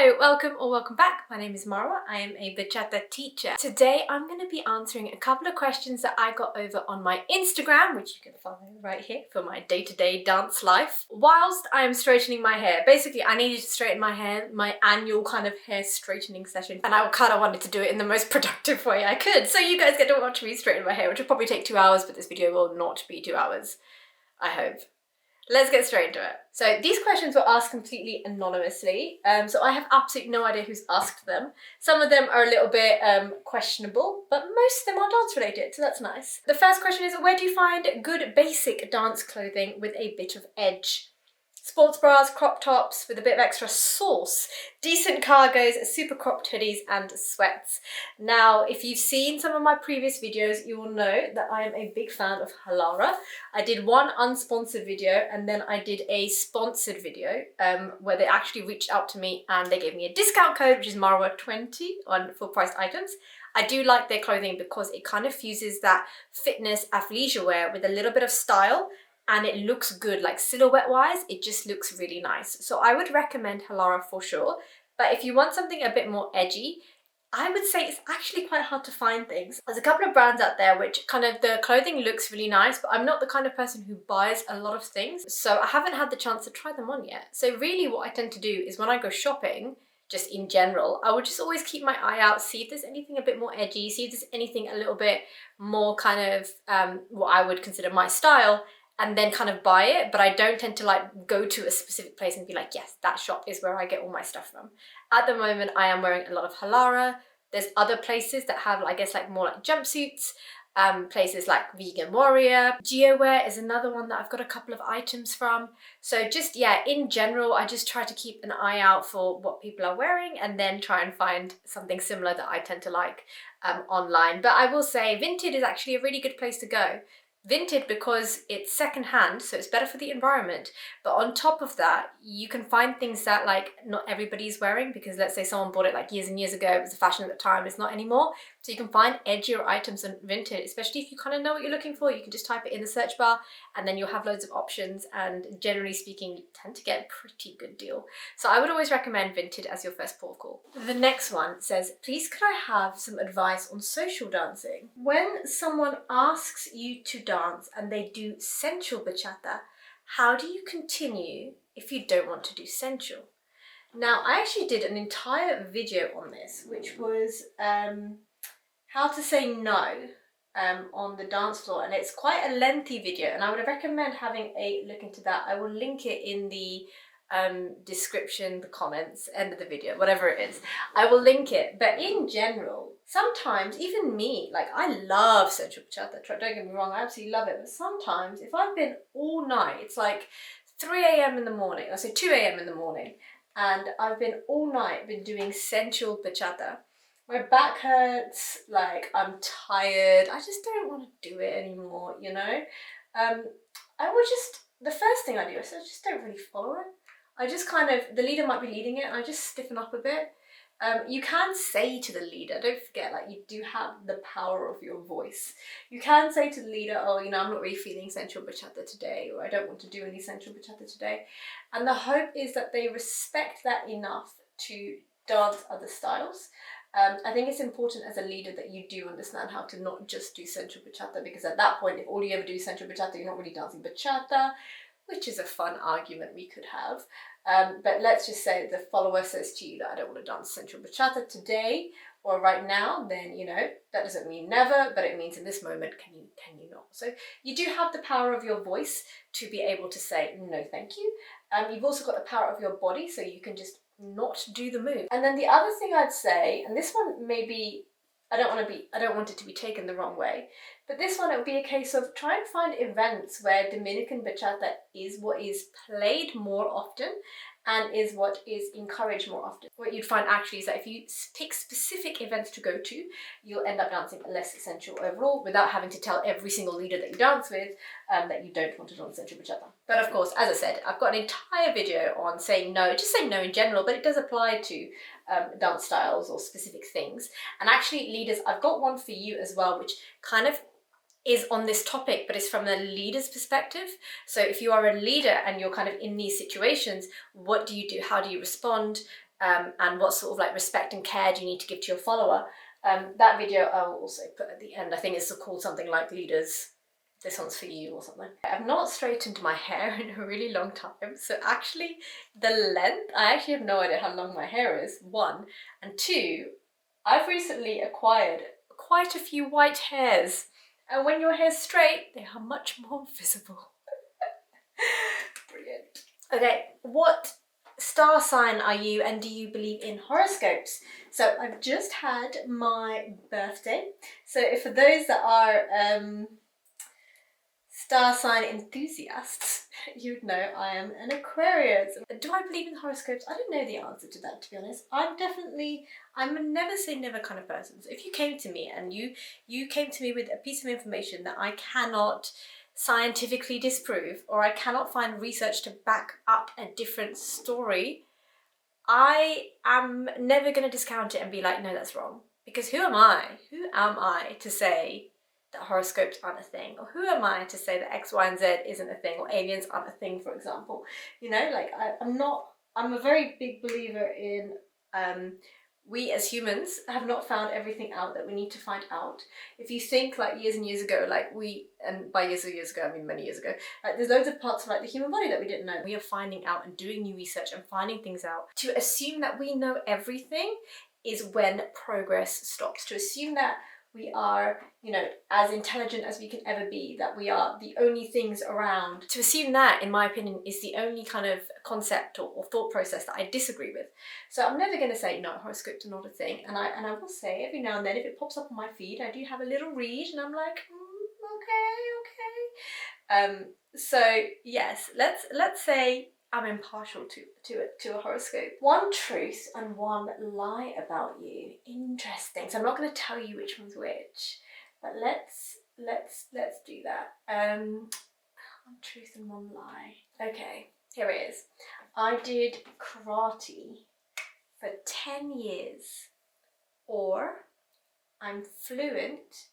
Hello, welcome or welcome back. My name is Marwa. I am a bachata teacher. Today I'm going to be answering a couple of questions that I got over on my Instagram, which you can follow right here for my day-to-day dance life, whilst I am straightening my hair. Basically, I needed to straighten my hair, my annual kind of hair straightening session, and I kind of wanted to do it in the most productive way I could. So you guys get to watch me straighten my hair, which will probably take 2 hours, but this video will not be 2 hours, I hope. Let's get straight into it. So these questions were asked completely anonymously, so I have absolutely no idea who's asked them. Some of them are a little bit questionable, but most of them are dance related, so that's nice. The first question is, where do you find good basic dance clothing with a bit of edge? Sports bras, crop tops with a bit of extra sauce, decent cargos, super cropped hoodies and sweats. Now, if you've seen some of my previous videos, you will know that I am a big fan of Halara. I did one unsponsored video and then I did a sponsored video where they actually reached out to me and they gave me a discount code, which is Marwa20 on full priced items. I do like their clothing because it kind of fuses that fitness athleisure wear with a little bit of style, and it looks good, like silhouette wise, it just looks really nice. So I would recommend Halara for sure. But if you want something a bit more edgy, I would say it's actually quite hard to find things. There's a couple of brands out there which kind of the clothing looks really nice, but I'm not the kind of person who buys a lot of things. So I haven't had the chance to try them on yet. So really what I tend to do is when I go shopping, just in general, I would just always keep my eye out, see if there's anything a bit more edgy, see if there's anything a little bit more kind of what I would consider my style, and then kind of buy it. But I don't tend to like go to a specific place and be like, yes, that shop is where I get all my stuff from. At the moment, I am wearing a lot of Halara. There's other places that have, I guess, like more like jumpsuits, places like Vegan Warrior. GeoWear is another one that I've got a couple of items from. So just, yeah, in general, I just try to keep an eye out for what people are wearing and then try and find something similar that I tend to like online. But I will say Vinted is actually a really good place to go. Vinted because it's secondhand, so it's better for the environment. But on top of that, you can find things that like not everybody's wearing, because let's say someone bought it like years and years ago, it was a fashion at the time, it's not anymore. So you can find edgier items on Vinted, especially if you kind of know what you're looking for. You can just type it in the search bar and then you'll have loads of options, and generally speaking, you tend to get a pretty good deal. So I would always recommend Vinted as your first port of call. The next one says, please could I have some advice on social dancing? When someone asks you to dance and they do sensual bachata, how do you continue if you don't want to do sensual? Now, I actually did an entire video on this, which was how to say no on the dance floor, and it's quite a lengthy video, and I would recommend having a look into that. I will link it in the description, the comments, end of the video, whatever it is. I will link it. But in general, sometimes, even me, like I love sensual bachata, don't get me wrong, I absolutely love it, but sometimes if I've been all night, it's like 3 a.m. in the morning, I say 2 a.m. in the morning, and I've been all night been doing sensual bachata, my back hurts, like I'm tired, I just don't want to do it anymore, you know? I would just, the first thing I do is I just don't really follow it. I just kind of, the leader might be leading it and I just stiffen up a bit. You can say to the leader, don't forget, like you do have the power of your voice. You can say to the leader, oh, you know, I'm not really feeling sensual bachata today, or I don't want to do any sensual bachata today. And the hope is that they respect that enough to dance other styles. I think it's important as a leader that you do understand how to not just do sensual bachata, because at that point, if all you ever do is sensual bachata, you're not really dancing bachata, which is a fun argument we could have. But let's just say the follower says to you that I don't want to dance sensual bachata today or right now, then, you know, that doesn't mean never, but it means in this moment, can you not? So you do have the power of your voice to be able to say, no, thank you. You've also got the power of your body, so you can just not do the move. And then the other thing I'd say, and this one maybe, I don't want it to be taken the wrong way, but this one, it would be a case of try and find events where Dominican bachata is what is played more often and is what is encouraged more often. What you'd find actually is that if you pick specific events to go to, you'll end up dancing less sensual overall without having to tell every single leader that you dance with that you don't want to dance sensual bachata. But of course, as I said, I've got an entire video on saying no, just saying no in general, but it does apply to dance styles or specific things. And actually, leaders, I've got one for you as well, which kind of is on this topic, but it's from the leader's perspective. So if you are a leader and you're kind of in these situations, what do you do? How do you respond? and what sort of like respect and care do you need to give to your follower. That video I will also put at the end. I think it's called something like Leaders, this one's for you or something. I've not straightened my hair in a really long time, so actually the length, I actually have no idea how long my hair is, one. And two, I've recently acquired quite a few white hairs, and when your hair's straight, they are much more visible. Brilliant. Okay, what star sign are you, and do you believe in horoscopes? So I've just had my birthday, so for those that are star sign enthusiasts, you'd know I am an Aquarius. Do I believe in horoscopes? I don't know the answer to that, to be honest. I'm a never say never kind of person. So if you came to me and you came to me with a piece of information that I cannot scientifically disprove, or I cannot find research to back up a different story, I am never going to discount it and be like, no, that's wrong. Because who am I? Who am I to say that horoscopes aren't a thing? Or who am I to say that X, Y, and Z isn't a thing, or aliens aren't a thing, for example? You know, like I'm a very big believer in we as humans have not found everything out that we need to find out. If you think like years and years ago, like and by years ago, I mean many years ago, like there's loads of parts of like the human body that we didn't know. We are finding out and doing new research and finding things out. To assume that we know everything is when progress stops. To assume that we are, you know, as intelligent as we can ever be, that we are the only things around. To assume that, in my opinion, is the only kind of concept or thought process that I disagree with. So I'm never going to say, no, horoscopes are not a thing. And I will say every now and then, if it pops up on my feed, I do have a little read and I'm like, okay. So yes, let's say I'm impartial to a horoscope. One truth and one lie about you. Interesting. So I'm not going to tell you which one's which, but let's do that. One truth and one lie. Okay, here it is. I did karate for 10 years, or I'm fluent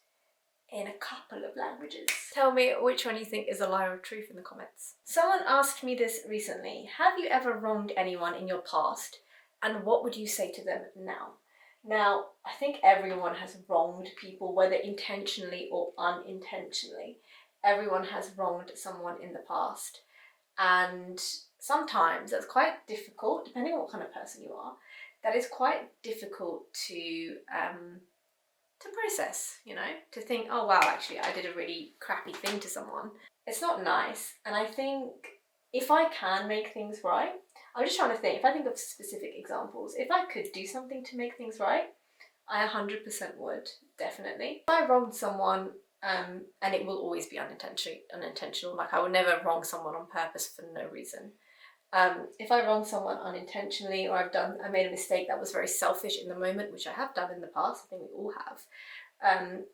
in a couple of languages. Tell me which one you think is a lie or truth in the comments. Someone asked me this recently. Have you ever wronged anyone in your past, and what would you say to them now? Now, I think everyone has wronged people, whether intentionally or unintentionally. Everyone has wronged someone in the past, and sometimes that's quite difficult, depending on what kind of person you are. That is quite difficult to process, you know, to think, oh wow, actually I did a really crappy thing to someone. It's not nice. And I think if I can make things right, I'm just trying to think, if I think of specific examples, if I could do something to make things right, I 100% would, definitely. If I wronged someone, and it will always be unintentional, like I would never wrong someone on purpose for no reason. If I wrong someone unintentionally, or I made a mistake that was very selfish in the moment, which I have done in the past, I think we all have,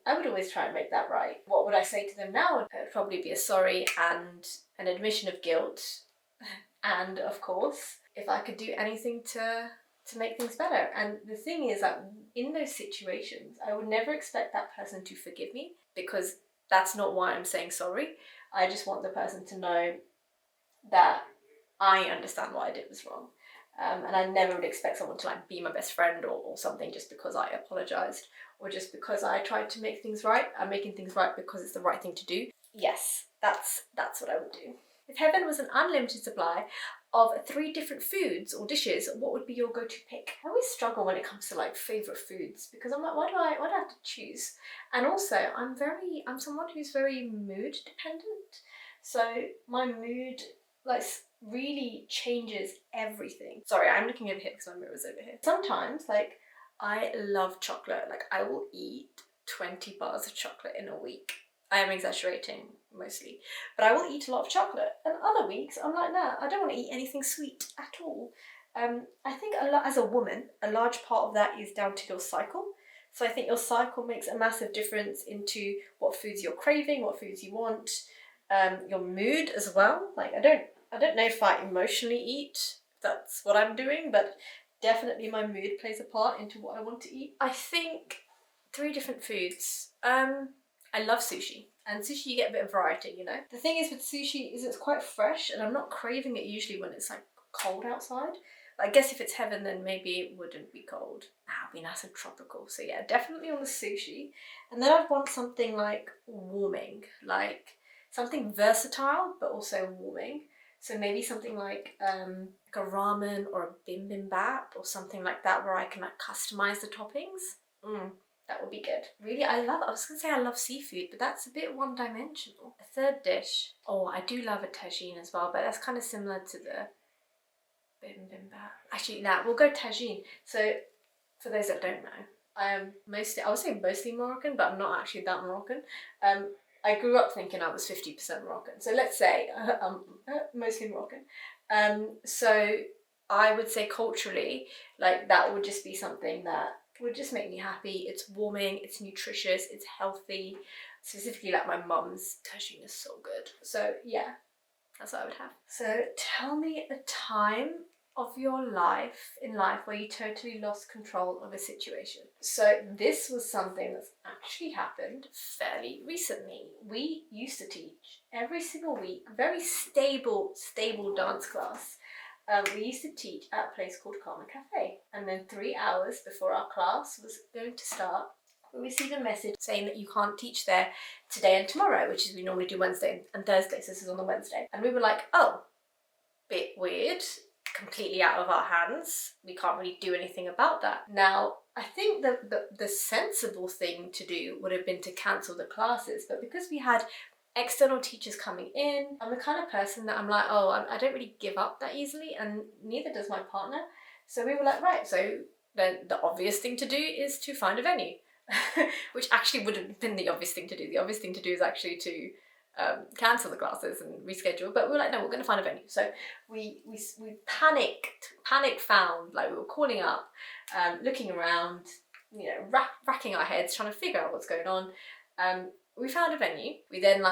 I would always try and make that right. What would I say to them now? It would probably be a sorry and an admission of guilt, and of course, if I could do anything to make things better. And the thing is that in those situations, I would never expect that person to forgive me, because that's not why I'm saying sorry. I just want the person to know that I understand what I did was wrong. And I never would expect someone to like be my best friend or something just because I apologised, or just because I tried to make things right. I'm making things right because it's the right thing to do. Yes, that's what I would do. If heaven was an unlimited supply of 3 different foods or dishes, what would be your go-to pick? I always struggle when it comes to like favourite foods, because I'm like, why do I have to choose? And also, I'm someone who's very mood dependent. So my mood like really changes everything. Sorry, I'm looking over here because my mirror's over here. Sometimes, like, I love chocolate. Like, I will eat 20 bars of chocolate in a week. I am exaggerating mostly, but I will eat a lot of chocolate. And other weeks, I'm like, nah, I don't want to eat anything sweet at all. I think as a woman, a large part of that is down to your cycle. So I think your cycle makes a massive difference into what foods you're craving, what foods you want, your mood as well. Like, I don't know if I emotionally eat, that's what I'm doing, but definitely my mood plays a part into what I want to eat. I think 3 different foods. I love sushi, and sushi you get a bit of variety, you know. The thing is with sushi is it's quite fresh, and I'm not craving it usually when it's like cold outside. I guess if it's heaven, then maybe it wouldn't be cold. That would be nice and tropical. So yeah, definitely on the sushi. And then I'd want something like warming, like something versatile, but also warming. So maybe something like a ramen or a bibimbap or something like that, where I can like customize the toppings. That would be good. Really, I was gonna say I love seafood, but that's a bit one-dimensional. A third dish. Oh, I do love a tagine as well, but that's kind of similar to the bibimbap. Actually, nah, we'll go tagine. So, for those that don't know, I am I would say mostly Moroccan, but I'm not actually that Moroccan. I grew up thinking I was 50% Moroccan. So let's say I'm mostly Moroccan. So I would say culturally, like that would just be something that would just make me happy. It's warming, it's nutritious, it's healthy. Specifically like my mum's tagine is so good. So yeah, that's what I would have. So tell me a time of your life where you totally lost control of a situation. So this was something that's actually happened fairly recently. We used to teach every single week, very stable dance class. We used to teach at a place called Karma Cafe. And then 3 hours before our class was going to start, we received a message saying that you can't teach there today and tomorrow, which is we normally do Wednesday and Thursday, so this is on the Wednesday. And we were like, oh, bit weird, completely out of our hands. We can't really do anything about that. Now, I think the sensible thing to do would have been to cancel the classes, but because we had external teachers coming in, I'm the kind of person that I'm like, oh, I don't really give up that easily, and neither does my partner. So we were like, right, so then the obvious thing to do is to find a venue, which actually wouldn't have been the obvious thing to do. The obvious thing to do is actually to cancel the classes and reschedule, but we were like, no, we're going to find a venue. So we panic found, like we were calling up, looking around, you know, racking our heads, trying to figure out what's going on. We found a venue. We then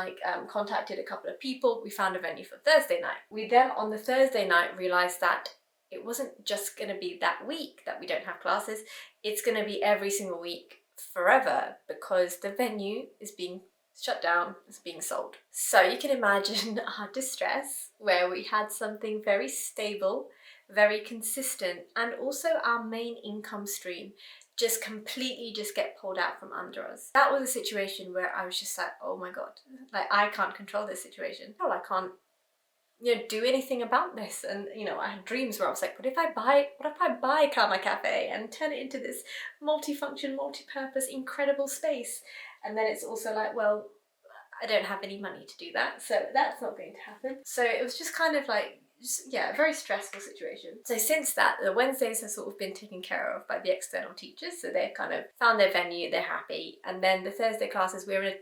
contacted a couple of people. We found a venue for Thursday night. We then on the Thursday night realized that it wasn't just going to be that week that we don't have classes. It's going to be every single week forever, because the venue is being shut down, it's being sold. So you can imagine our distress, where we had something very stable, very consistent, and also our main income stream just completely get pulled out from under us. That was a situation where I was just like, oh my god, like I can't control this situation. I can't, you know, do anything about this. And you know, I had dreams where I was like, what if I buy Karma Cafe and turn it into this multifunction, multi-purpose, incredible space? And then it's also like, well, I don't have any money to do that, so that's not going to happen. So it was just kind of like, a very stressful situation. So since that, the Wednesdays have sort of been taken care of by the external teachers, so they've kind of found their venue, they're happy. And then the Thursday classes, we're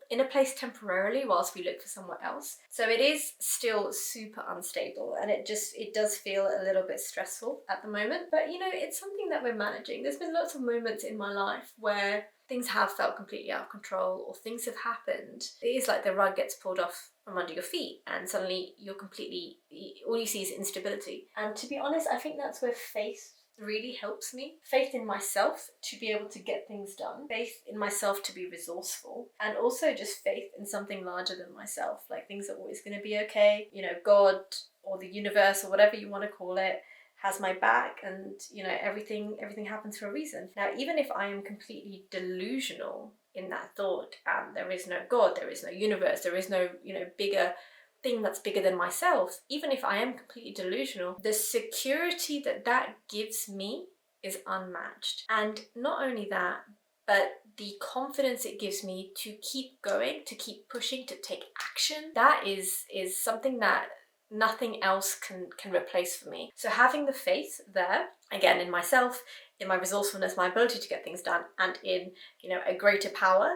in a place temporarily whilst we look for somewhere else. So it is still super unstable, and it does feel a little bit stressful at the moment. But you know, it's something that we're managing. There's been lots of moments in my life where things have felt completely out of control, or things have happened. It is like the rug gets pulled off from under your feet, and suddenly all you see is instability. And to be honest, I think that's where faith really helps me. Faith in myself to be able to get things done, faith in myself to be resourceful, and also just faith in something larger than myself, like things are always going to be okay. You know, God or the universe or whatever you want to call it has my back, and you know, everything happens for a reason. Now, even if I am completely delusional in that thought, and there is no God, there is no universe, there is no, you know, bigger thing that's bigger than myself, even if I am completely delusional, the security that gives me is unmatched. And not only that, but the confidence it gives me to keep going, to keep pushing, to take action, that is something that nothing else can replace for me. So having the faith there, again, in myself, in my resourcefulness, my ability to get things done, and in, you know, a greater power,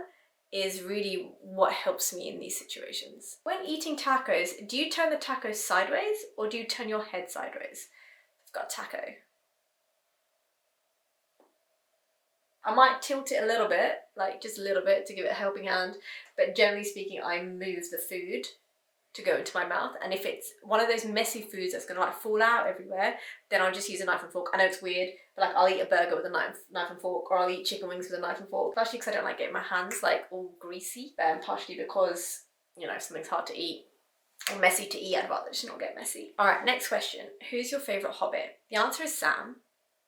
is really what helps me in these situations. When eating tacos, do you turn the tacos sideways or do you turn your head sideways? I've got a taco. I might tilt it a little bit, like just a little bit to give it a helping hand, but generally speaking, I move the food to go into my mouth. And if it's one of those messy foods that's gonna like fall out everywhere, then I'll just use a knife and fork. I know it's weird, but like I'll eat a burger with a knife and fork, or I'll eat chicken wings with a knife and fork. Partially because I don't like getting my hands like all greasy, partially because, you know, if something's hard to eat, or messy to eat. I'd rather just not get messy. All right, next question. Who's your favourite Hobbit? The answer is Sam.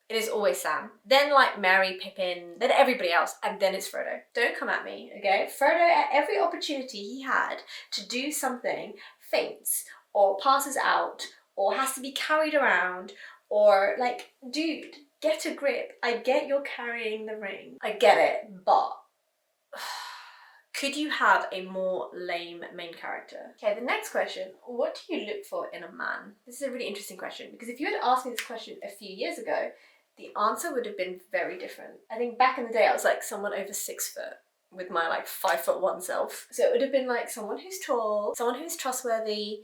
It is always Sam. Then like Merry, Pippin, then everybody else, and then it's Frodo. Don't come at me, okay? Frodo, at every opportunity he had to do something, faints, or passes out, or has to be carried around, or like, dude, get a grip. I get you're carrying the ring. I get it, but could you have a more lame main character? Okay, the next question. What do you look for in a man? This is a really interesting question, because if you had asked me this question a few years ago, the answer would have been very different. I think back in the day I was like someone over 6 foot with my like 5'1" self. So it would have been like someone who's tall, someone who's trustworthy,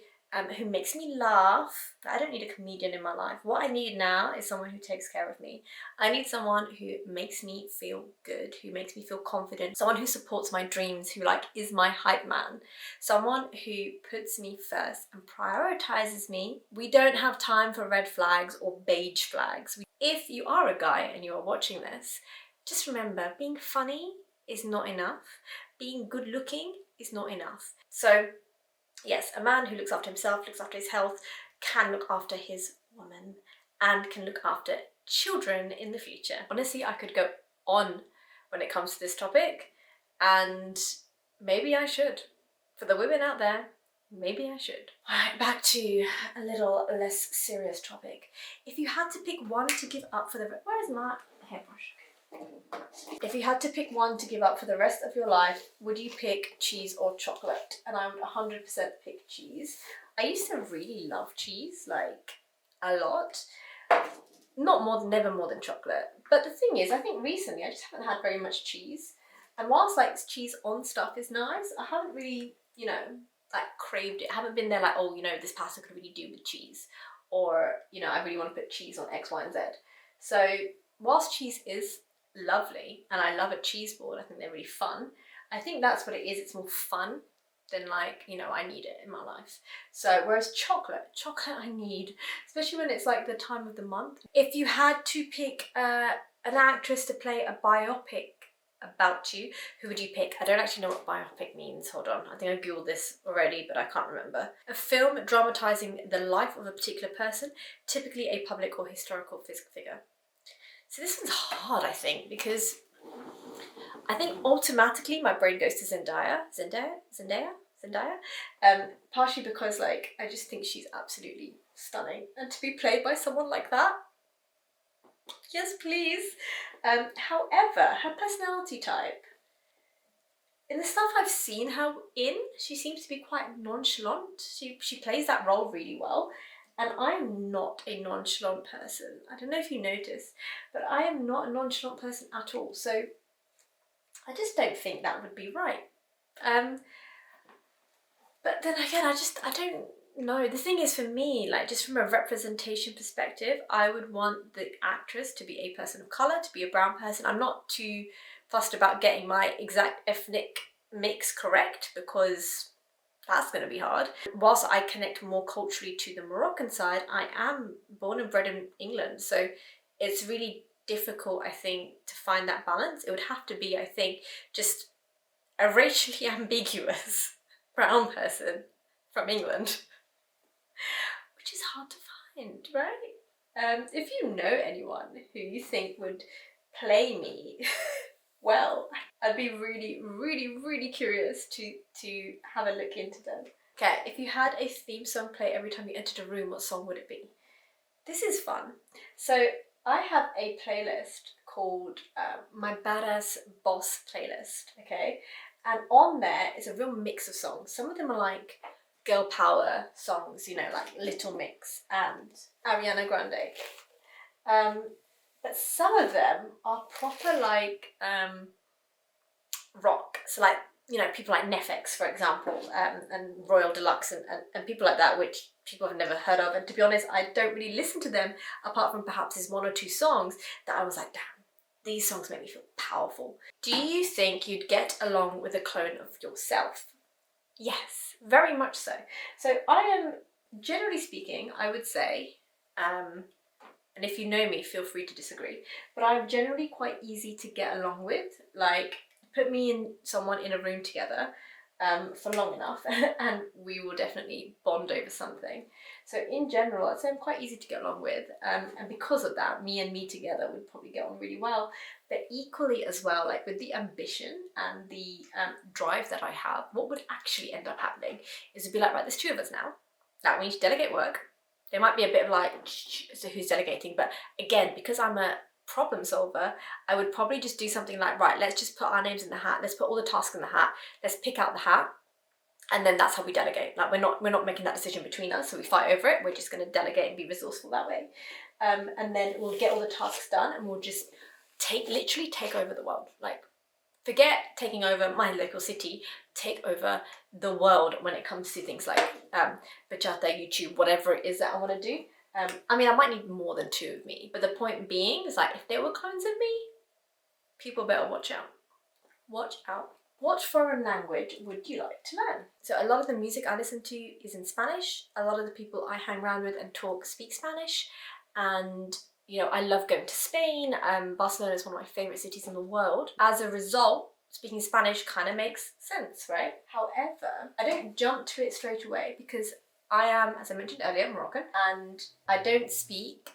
who makes me laugh. I don't need a comedian in my life. What I need now is someone who takes care of me. I need someone who makes me feel good, who makes me feel confident, someone who supports my dreams, who like is my hype man, someone who puts me first and prioritizes me. We don't have time for red flags or beige flags. If you are a guy and you are watching this, just remember, being funny is not enough. Being good looking is not enough. So yes, a man who looks after himself, looks after his health, can look after his woman, and can look after children in the future. Honestly, I could go on when it comes to this topic, and maybe I should. For the women out there, maybe I should. Alright, back to a little less serious topic. If you had to pick one to give up for the... Where is my hairbrush? If you had to pick one to give up for the rest of your life, would you pick cheese or chocolate? And I would 100% pick cheese. I used to really love cheese, like a lot. Never more than chocolate. But the thing is, I think recently I just haven't had very much cheese. And whilst like cheese on stuff is nice, I haven't really, you know, like craved it. I haven't been there like, oh, you know, this pasta could really do with cheese. Or, you know, I really want to put cheese on X, Y, and Z. So whilst cheese is lovely, and I love a cheese board, I think they're really fun. I think that's what it is. It's more fun than like, you know, I need it in my life. So whereas chocolate I need, especially when it's like the time of the month. If you had to pick an actress to play a biopic about you, who would you pick? I don't actually know what biopic means. Hold on, I think I googled this already, but I can't remember. A film dramatising the life of a particular person, typically a public or historical figure. So this one's hard, I think, because I think automatically my brain goes to Zendaya. Partially because like I just think she's absolutely stunning, and to be played by someone like that, yes please. However, her personality type, in the stuff I've seen her in, she seems to be quite nonchalant. She plays that role really well. And I'm not a nonchalant person. I don't know if you noticed, but I am not a nonchalant person at all. So I just don't think that would be right. But then again, I don't know. The thing is, for me, like just from a representation perspective, I would want the actress to be a person of colour, to be a brown person. I'm not too fussed about getting my exact ethnic mix correct, because that's going to be hard. Whilst I connect more culturally to the Moroccan side, I am born and bred in England. So it's really difficult, I think, to find that balance. It would have to be, I think, just a racially ambiguous brown person from England, which is hard to find, right? If you know anyone who you think would play me well, I'd be really, really, really curious to have a look into them. Okay, if you had a theme song play every time you entered a room, what song would it be? This is fun. So I have a playlist called my Badass Boss playlist, okay? And on there is a real mix of songs. Some of them are like girl power songs, you know, like Little Mix and Ariana Grande. But some of them are proper like rock. So like, you know, people like Nefex, for example, and Royal Deluxe and people like that, which people have never heard of. And to be honest, I don't really listen to them apart from perhaps there's 1 or 2 songs that I was like, damn, these songs make me feel powerful. Do you think you'd get along with a clone of yourself? Yes, very much so. So I am, generally speaking, I would say, and if you know me, feel free to disagree, but I'm generally quite easy to get along with. Like, put me and someone in a room together, for long enough and we will definitely bond over something. So in general, I'd say I'm quite easy to get along with, and because of that, me together would probably get on really well. But equally as well, like with the ambition and the drive that I have, what would actually end up happening is it'd be like, right, there's two of us now. Now we need to delegate work. There might be a bit of like, so who's delegating? But again, because I'm a problem solver, I would probably just do something like, right, let's just put our names in the hat. Let's put all the tasks in the hat. Let's pick out the hat. And then that's how we delegate. Like we're not making that decision between us, so we fight over it. We're just going to delegate and be resourceful that way. And then we'll get all the tasks done, and we'll just literally take over the world. Like, forget taking over my local city, take over the world when it comes to things like bachata, YouTube, whatever it is that I want to do. I mean, I might need more than two of me, but the point being is like, if there were clones of me, people better watch out. Watch out. What foreign language would you like to learn? So a lot of the music I listen to is in Spanish. A lot of the people I hang around with and talk speak Spanish. And, you know, I love going to Spain. Barcelona is one of my favorite cities in the world. As a result, speaking Spanish kind of makes sense, right? However, I don't jump to it straight away because I am, as I mentioned earlier, Moroccan, and I don't speak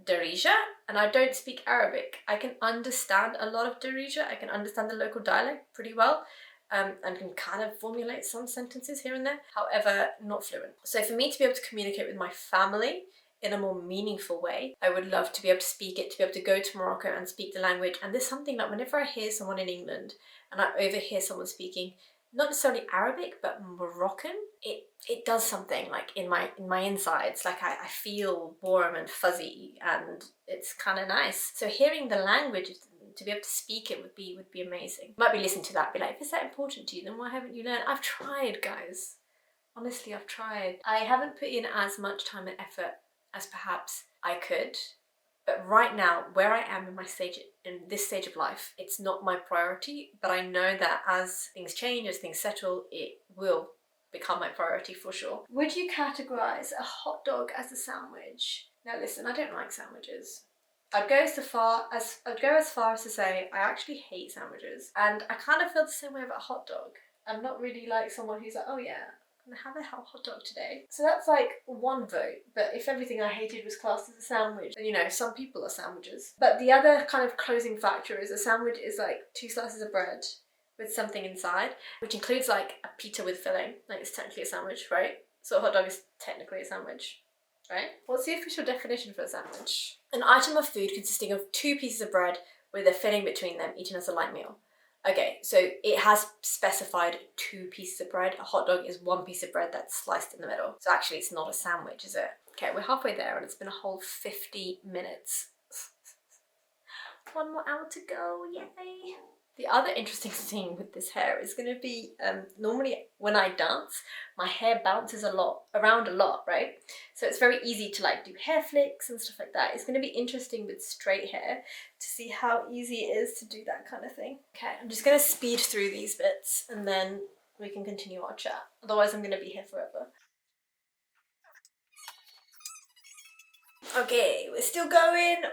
Darija, and I don't speak Arabic. I can understand a lot of Darija. I can understand the local dialect pretty well, and can kind of formulate some sentences here and there. However, not fluent. So for me to be able to communicate with my family in a more meaningful way, I would love to be able to speak it, to be able to go to Morocco and speak the language. And there's something that whenever I hear someone in England and I overhear someone speaking not necessarily Arabic, but Moroccan, it does something like in my insides. Like I feel warm and fuzzy, and it's kind of nice. So hearing the language, to be able to speak it would be amazing. You might be listening to that, be like, if it's that important to you, then why haven't you learned? I've tried, guys. Honestly, I've tried. I haven't put in as much time and effort as perhaps I could. But right now, where I am in this stage of life, it's not my priority, but I know that as things change, as things settle, it will become my priority for sure. Would you categorize a hot dog as a sandwich? Now listen, I don't like sandwiches. I'd go as far as to say I actually hate sandwiches, and I kind of feel the same way about a hot dog. I'm not really like someone who's like, oh yeah, I'm gonna have a hot dog today. So that's like one vote, but if everything I hated was classed as a sandwich, then you know, some people are sandwiches. But the other kind of closing factor is a sandwich is like 2 slices of bread with something inside, which includes like a pita with filling. Like it's technically a sandwich, right? So a hot dog is technically a sandwich, right? What's the official definition for a sandwich? An item of food consisting of 2 pieces of bread with a filling between them, eaten as a light meal. Okay, so it has specified 2 pieces of bread. A hot dog is 1 piece of bread that's sliced in the middle. So actually it's not a sandwich, is it? Okay, we're halfway there and it's been a whole 50 minutes. 1 more hour to go, yay! The other interesting thing with this hair is going to be, normally when I dance, my hair bounces around a lot, right? So it's very easy to like do hair flicks and stuff like that. It's going to be interesting with straight hair to see how easy it is to do that kind of thing. Okay, I'm just going to speed through these bits and then we can continue our chat. Otherwise I'm going to be here forever. Okay, we're still going.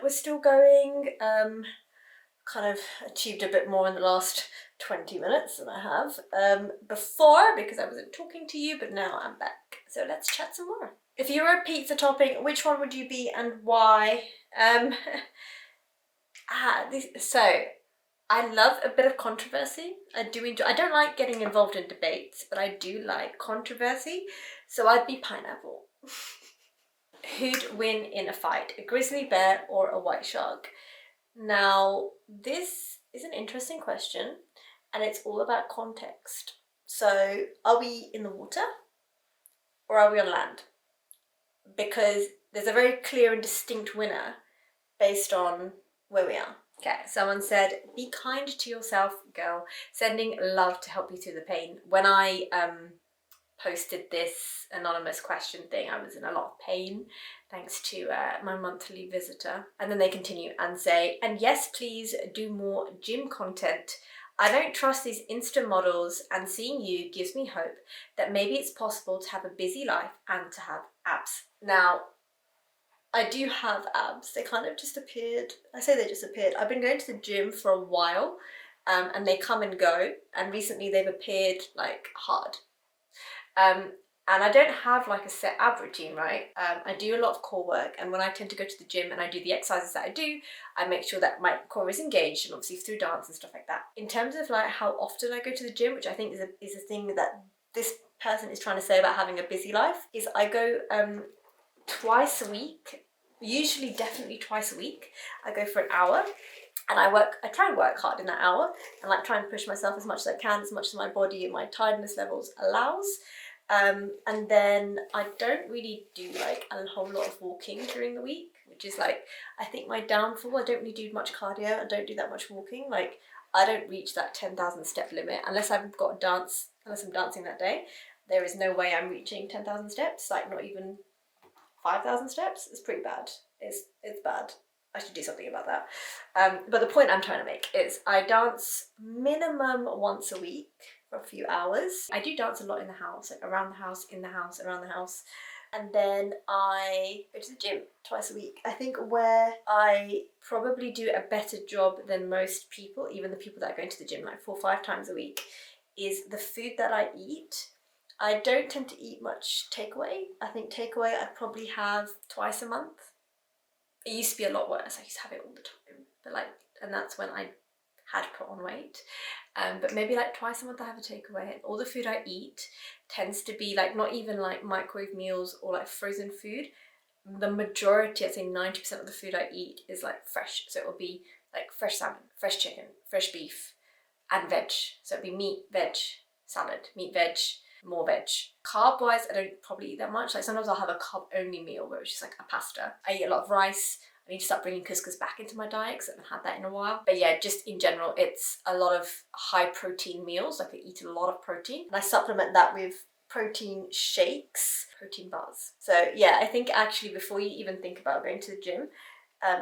Kind of achieved a bit more in the last 20 minutes than I have before, because I wasn't talking to you, but now I'm back. So let's chat some more. If you were a pizza topping, which one would you be and why? So I love a bit of controversy. I don't like getting involved in debates, but I do like controversy. So I'd be pineapple. Who'd win in a fight, a grizzly bear or a white shark? Now, this is an interesting question, and it's all about context. So, are we in the water or are we on land? Because there's a very clear and distinct winner based on where we are. Okay, someone said, be kind to yourself, girl. Sending love to help you through the pain. When I posted this anonymous question thing, I was in a lot of pain thanks to my monthly visitor. And then they continue and say, and yes, please do more gym content. I don't trust these Insta models, and seeing you gives me hope that maybe it's possible to have a busy life and to have abs. Now, I do have abs. They kind of just appeared. I say they just appeared. I've been going to the gym for a while, and they come and go, and recently they've appeared like hard. And I don't have like a set ab routine, right? I do a lot of core work, and when I tend to go to the gym and I do the exercises that I do, I make sure that my core is engaged, and obviously through dance and stuff like that. In terms of like how often I go to the gym, which I think is a thing that this person is trying to say about having a busy life, is I go twice a week, usually definitely twice a week. I go for an hour. And I try and work hard in that hour, and like try and push myself as much as I can, as much as my body and my tiredness levels allows. And then I don't really do like a whole lot of walking during the week, which is like, I think my downfall. I don't really do much cardio. I don't do that much walking. Like, I don't reach that 10,000 step limit unless I've got a dance, unless I'm dancing that day. There is no way I'm reaching 10,000 steps, like not even 5,000 steps. It's pretty bad. It's bad. I should do something about that. But the point I'm trying to make is I dance minimum once a week for a few hours. I do dance a lot in the house, like around the house, in the house, around the house. And then I go to the gym twice a week. I think where I probably do a better job than most people, even the people that are going to the gym like 4 or 5 times a week, is the food that I eat. I don't tend to eat much takeaway. I think takeaway I probably have twice a month. It used to be a lot worse. I used to have it all the time, but like, and that's when I had put on weight. But maybe like twice a month I have a takeaway, and all the food I eat tends to be like not even like microwave meals or like frozen food. The majority, I'd say 90% of the food I eat is like fresh. So it will be like fresh salmon, fresh chicken, fresh beef, and veg. So it'll be meat, veg, salad, meat, veg, more veg. Carb wise, I don't probably eat that much. Like sometimes I'll have a carb only meal where it's just like a pasta. I eat a lot of rice. I need to start bringing couscous back into my diet because I haven't had that in a while. But yeah, just in general, it's a lot of high protein meals. Like I eat a lot of protein, and I supplement that with protein shakes, protein bars. So yeah, I think actually before you even think about going to the gym,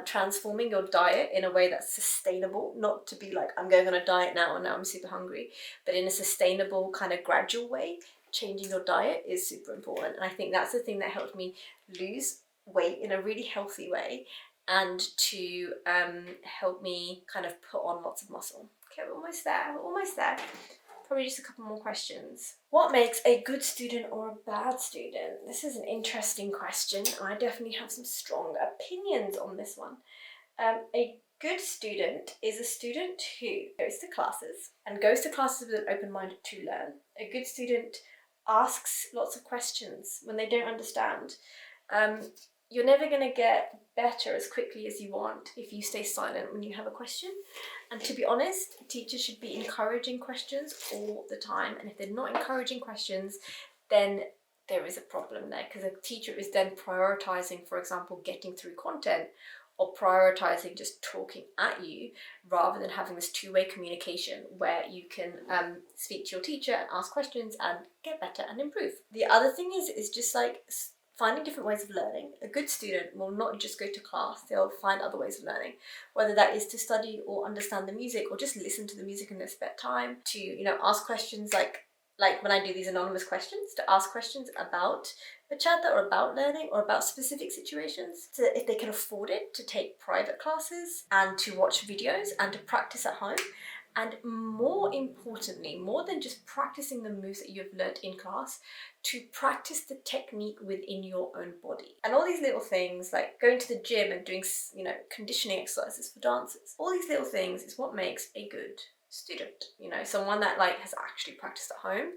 transforming your diet in a way that's sustainable, not to be like, I'm going on a diet now and now I'm super hungry, but in a sustainable kind of gradual way, changing your diet is super important. And I think that's the thing that helped me lose weight in a really healthy way, and to help me kind of put on lots of muscle. Okay, we're almost there, we're almost there. Probably just a couple more questions. What makes a good student or a bad student? This is an interesting question, and I definitely have some strong opinions on this one. A good student is a student who goes to classes with an open mind to learn. A good student asks lots of questions when they don't understand. You're never going to get better as quickly as you want if you stay silent when you have a question. And to be honest, teachers should be encouraging questions all the time. And if they're not encouraging questions, then there is a problem there, because a teacher is then prioritizing, for example, getting through content, or prioritizing just talking at you, rather than having this two-way communication where you can speak to your teacher and ask questions and get better and improve. The other thing is just like finding different ways of learning. A good student will not just go to class, they'll find other ways of learning, whether that is to study or understand the music, or just listen to the music in their spare time, to, you know, ask questions like when I do these anonymous questions, to ask questions about bachata or about learning or about specific situations, so that if they can afford it, to take private classes and to watch videos and to practice at home. And more importantly, more than just practicing the moves that you've learned in class, to practice the technique within your own body. And all these little things, like going to the gym and doing, you know, conditioning exercises for dancers, all these little things is what makes a good student. You know, someone that like has actually practiced at home.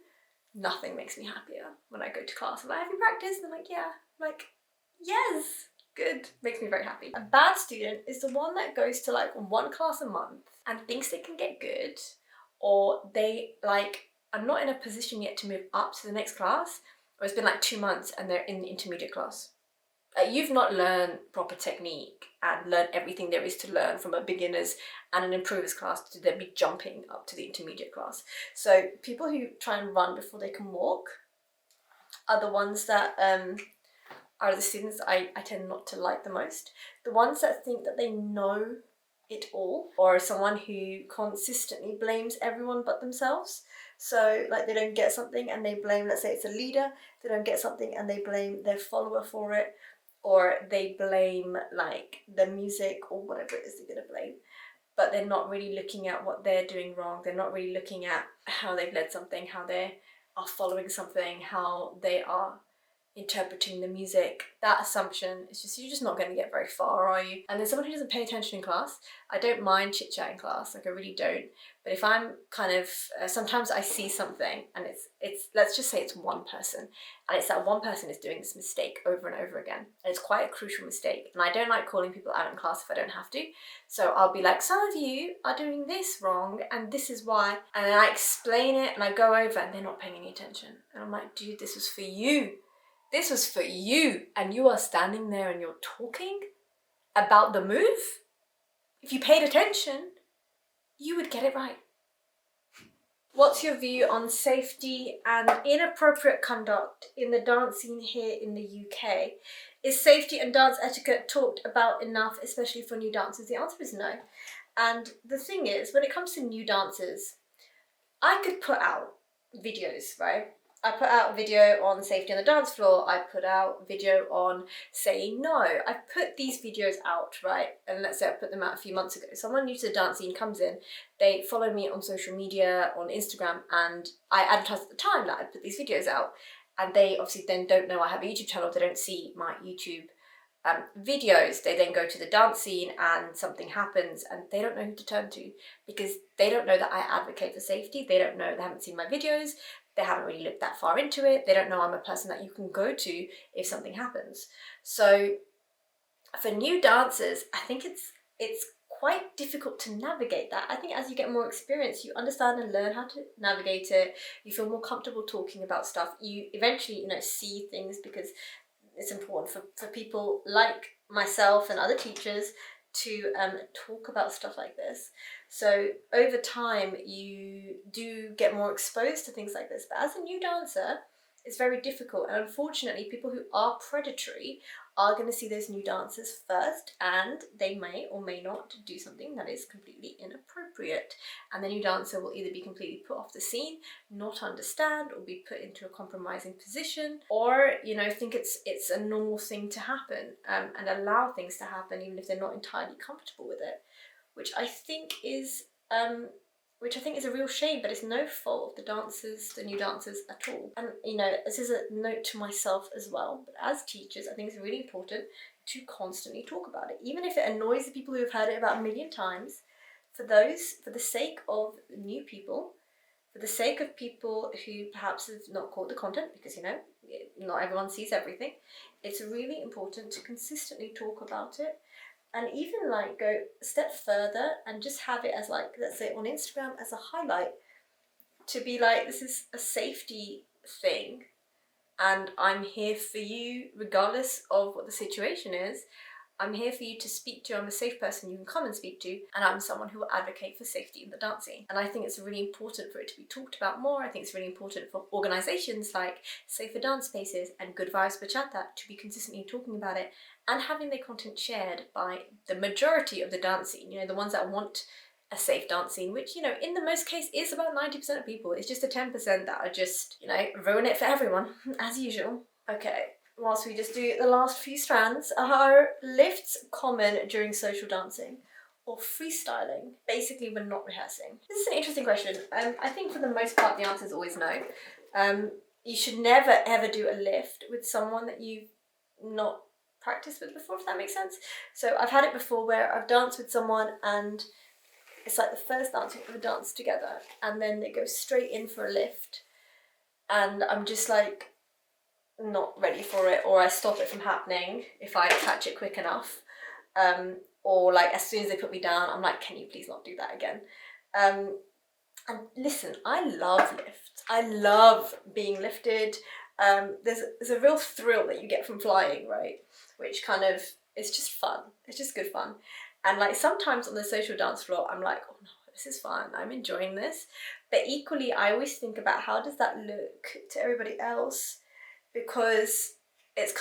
Nothing makes me happier when I go to class. I'm like, have you practiced? And they're like, yeah. I'm like, yes, good. Makes me very happy. A bad student is the one that goes to like one class a month and thinks they can get good, or they like are not in a position yet to move up to the next class, or it's been like 2 months and they're in the intermediate class. You've not learned proper technique and learned everything there is to learn from a beginner's and an improver's class to then be jumping up to the intermediate class. So people who try and run before they can walk are the ones that are the students that I tend not to like the most. The ones that think that they know it all, or someone who consistently blames everyone but themselves. So like they don't get something and they blame, let's say it's a leader, they don't get something and they blame their follower for it, or they blame like the music or whatever it is they're gonna blame. but they're not really looking at what they're doing wrong. They're not really looking at how they've led something, how they are following something, how they are interpreting the music. That assumption is just, you're just not going to get very far, are you? And there's someone who doesn't pay attention in class. I don't mind chit-chat in class, like I really don't. But if I'm kind of, sometimes I see something and it's let's just say it's one person, and it's that one person is doing this mistake over and over again. And it's quite a crucial mistake. And I don't like calling people out in class if I don't have to. So I'll be like, some of you are doing this wrong and this is why. And then I explain it and I go over and they're not paying any attention. And I'm like, dude, this was for you. This was for you, and you are standing there and you're talking about the move. If you paid attention, you would get it right. What's your view on safety and inappropriate conduct in the dance scene here in the UK? Is safety and dance etiquette talked about enough, especially for new dancers? The answer is no. And the thing is, when it comes to new dancers, I could put out videos, right? I put out a video on safety on the dance floor. I put out a video on saying no. I put these videos out, right? And let's say I put them out a few months ago. Someone new to the dance scene comes in, they follow me on social media, on Instagram, and I advertised at the time that I put these videos out. And they obviously then don't know I have a YouTube channel. They don't see my YouTube videos. They then go to the dance scene and something happens and they don't know who to turn to, because they don't know that I advocate for safety. They don't know, they haven't seen my videos. They haven't really looked that far into it. They don't know I'm a person that you can go to if something happens. So for new dancers, I think it's quite difficult to navigate that. I think as you get more experience, you understand and learn how to navigate it. You feel more comfortable talking about stuff. You eventually, see things, because it's important for people like myself and other teachers to talk about stuff like this. So over time you do get more exposed to things like this, but as a new dancer it's very difficult, and unfortunately people who are predatory are going to see those new dancers first, and they may or may not do something that is completely inappropriate, and the new dancer will either be completely put off the scene, not understand, or be put into a compromising position, or think it's a normal thing to happen, and allow things to happen even if they're not entirely comfortable with it, which I think is a real shame, but it's no fault of the new dancers at all. And this is a note to myself as well, but as teachers I think it's really important to constantly talk about it, even if it annoys the people who have heard it about a million times. For the sake of new people, for the sake of people who perhaps have not caught the content, because not everyone sees everything, it's really important to consistently talk about it. And even go a step further and just have it as let's say on Instagram as a highlight, to be this is a safety thing and I'm here for you regardless of what the situation is. I'm here for you to speak to. I'm a safe person you can come and speak to, and I'm someone who will advocate for safety in the dance scene. And I think it's really important for it to be talked about more. I think it's really important for organisations like Safer Dance Spaces and Good Vibes Bachata to be consistently talking about it and having their content shared by the majority of the dance scene, the ones that want a safe dance scene, which, in the most case is about 90% of people. It's just the 10% that are just, ruin it for everyone, as usual. Okay. Whilst we just do the last few strands, are lifts common during social dancing or freestyling? Basically, when not rehearsing. This is an interesting question. I think for the most part the answer is always no. You should never ever do a lift with someone that you've not practiced with before, if that makes sense. So I've had it before where I've danced with someone and it's the first dance we've ever danced together, and then they go straight in for a lift and I'm just not ready for it, or I stop it from happening if I catch it quick enough, or as soon as they put me down I'm can you please not do that again. And listen, I love lifts, I love being lifted. There's a real thrill that you get from flying, right, which it's just fun, it's just good fun. And sometimes on the social dance floor I'm oh no, this is fun, I'm enjoying this, but equally I always think about how does that look to everybody else, because it's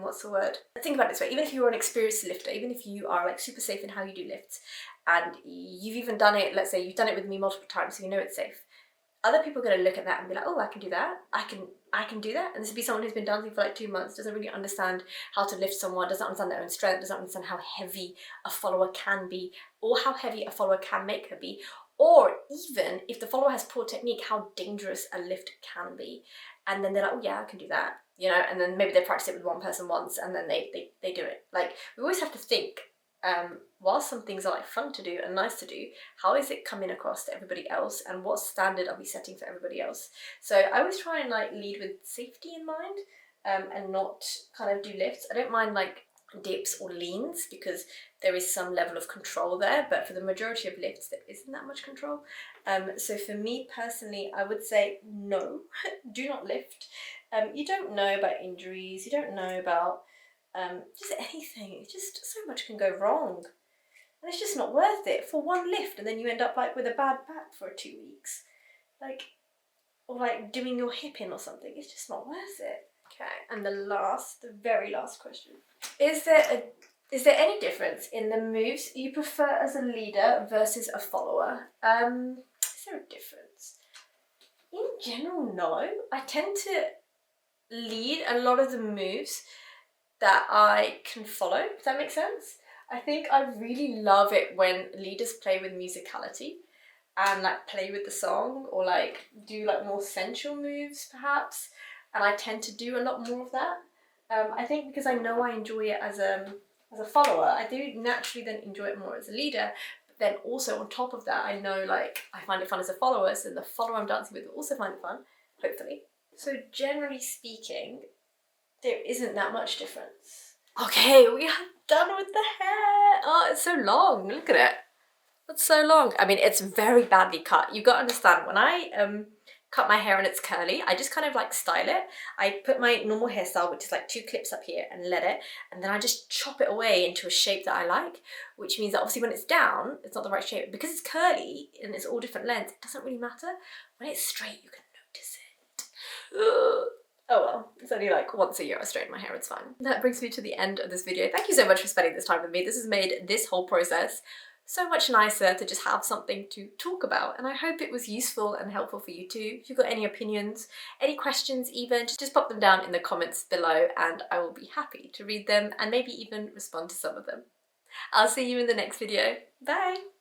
what's the word? Think about it this way, even if you're an experienced lifter, even if you are super safe in how you do lifts, and you've even done it, let's say you've done it with me multiple times so you know it's safe, other people are going to look at that and be oh, I can do that, I I can do that. And this would be someone who's been dancing for like 2 months, doesn't really understand how to lift someone, doesn't understand their own strength, doesn't understand how heavy a follower can be, or how heavy a follower can make her be, or even if the follower has poor technique, how dangerous a lift can be. And then they're like, oh yeah, I can do that, you know, and then maybe they practice it with one person once and then they do it. Like, we always have to think, while some things are like fun to do and nice to do, how is it coming across to everybody else, and what standard are we setting for everybody else? So I always try and like lead with safety in mind, and not kind of do lifts. I don't mind like dips or leans because there is some level of control there, but for the majority of lifts there isn't that much control. So for me personally, I would say no, do not lift. You don't know about injuries, you don't know about just anything. Just so much can go wrong, and it's just not worth it for one lift, and then you end up like with a bad back for 2 weeks, like, or like doing your hip in or something. It's just not worth it. Okay, and the very last question: is there any difference in the moves you prefer as a leader versus a follower? Is there a difference? In general, no. I tend to lead a lot of the moves that I can follow, if that makes sense. I think I really love it when leaders play with musicality and like play with the song, or like do like more sensual moves perhaps, and I tend to do a lot more of that. I think because I know I enjoy it as a follower, I do naturally then enjoy it more as a leader. But then also on top of that, I know like I find it fun as a follower, so the follower I'm dancing with will also find it fun, hopefully. So generally speaking, there isn't that much difference. Okay, we are done with the hair. Oh, it's so long. Look at it. It's so long. I mean, it's very badly cut. You've got to understand, when I cut my hair and it's curly, I just kind of like style it. I put my normal hairstyle, which is like 2 clips up here, and let it, and then I just chop it away into a shape that I like, which means that obviously when it's down, it's not the right shape. Because it's curly and it's all different lengths, it doesn't really matter. When it's straight, you can notice it. Ugh. Oh well, it's only like once a year I straighten my hair, it's fine. That brings me to the end of this video. Thank you so much for spending this time with me. This has made this whole process so much nicer to just have something to talk about, and I hope it was useful and helpful for you too. If you've got any opinions, any questions even, just pop them down in the comments below and I will be happy to read them and maybe even respond to some of them. I'll see you in the next video. Bye!